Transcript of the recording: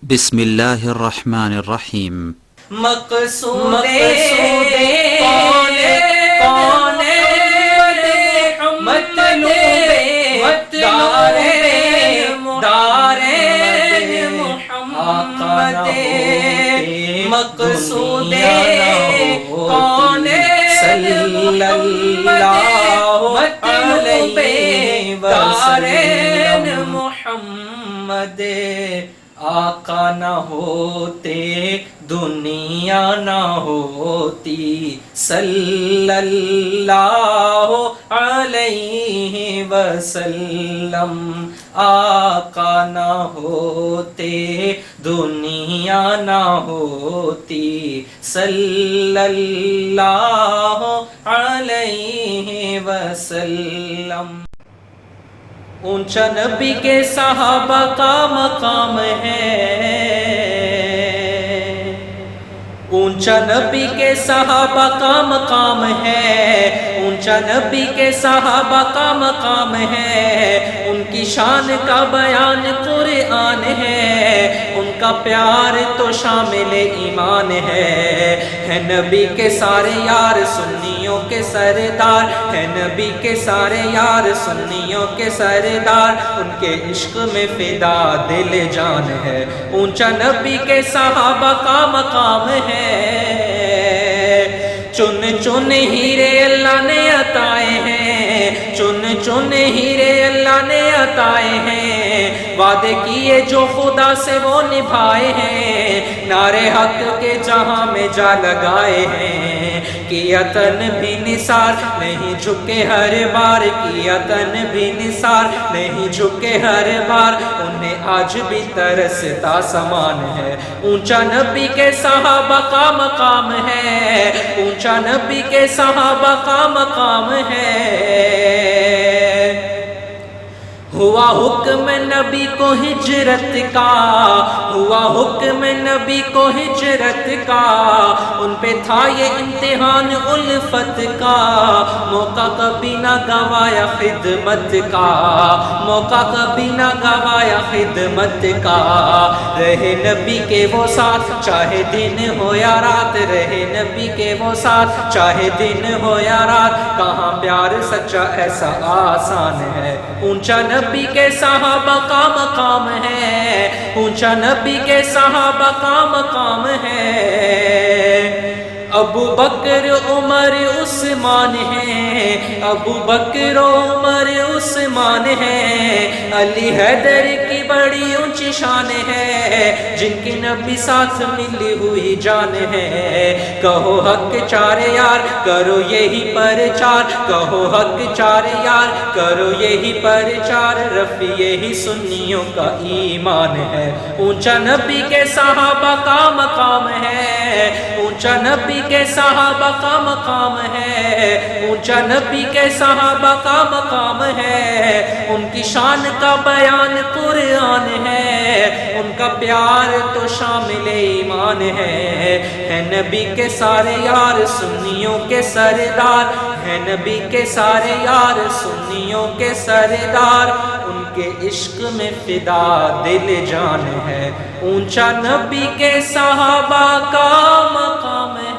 بسم اللہ الرحمن الرحیم۔ مقصود کون مطلوب دار محمد، مقصود کون صلی اللہ علیہ وسلم محمد۔ آقا نہ ہوتے دنیا نہ ہوتی، صلی اللہ علیہ وسلم۔ آقا نہ ہوتے دنیا نہ ہوتی، صلی اللہ علیہ وسلم۔ اونچا نبی کے صحابہ کا مقام ہے، اونچا نبی کے صحابہ کا مقام ہے، اونچا نبی کے صحابہ کا مقام ہے۔ ان کی شان کا بیان قرآن ہے، ان کا پیار تو شامل ایمان ہے۔ نبی کے سارے یار سنیوں کے سردار، ہے نبی کے سارے یار سنیوں کے سردار، ان کے عشق میں فدا دل جان ہے۔ اونچا نبی کے صحابہ کا مقام ہے، چن چن ہیرے اللہ نے عطائے ہیں، چن چن ہیرے اللہ نے عطائے ہیں۔ وعدے کیے جو خدا سے وہ نبھائے ہیں، نعرے حق کے جہاں میں جا لگائے ہیں۔ کیا تن بھی نثار نہیں جھکے ہر بار، کیا تن بھی نثار نہیں جھکے ہر بار، انہیں آج بھی ترستا سامان ہے۔ اونچا نبی کے صحابہ کا مقام ہے، اونچا نبی کے صحابہ کا مقام ہے۔ ہوا حکم نبی کو ہجرت کا، ہوا حکم نبی کو ہجرت کا، ان پہ تھا یہ امتحان الفت کا، موقع کبھی نہ گوایا خدمت کا، موقع کبھی نہ گوایا خدمت کا۔ رہے نبی کے وہ ساتھ چاہے دن ہو یا رات، رہے نبی کے وہ ساتھ چاہے دن ہو یا رات، کہاں پیار سچا ایسا آسان ہے۔ اونچا نبی کے صحابہ کا مقام ہے، اونچا نبی کے صحابہ کا مقام ہے۔ ابو بکر عمر عثمان ہیں، ابو بکر عمر عثمان ہیں، علی حیدر کی بڑی اونچی شان ہے، جن کی نبی ساتھ ملی ہوئی جان ہے۔ کہو حق چارے یار کرو یہی پرچار، کہو حق چارے یار کرو یہی پرچار، رفیع یہی سنیوں کا ایمان ہے۔ اونچا نبی کے صحابہ کا مقام ہے، اونچا نبی کے صحابہ کا مقام ہے، اونچا نبی کے صحابہ کا مقام ہے۔ ان کی شان کا بیان قرآن ہے، ان کا پیار تو شامل ایمان ہے۔ ہے نبی کے سارے یار سنیوں کے سردار، ہے نبی کے سارے یار سنیوں کے سردار، ان کے عشق میں فدا دل جان ہے۔ اونچا نبی کے صحابہ کا مقام ہے۔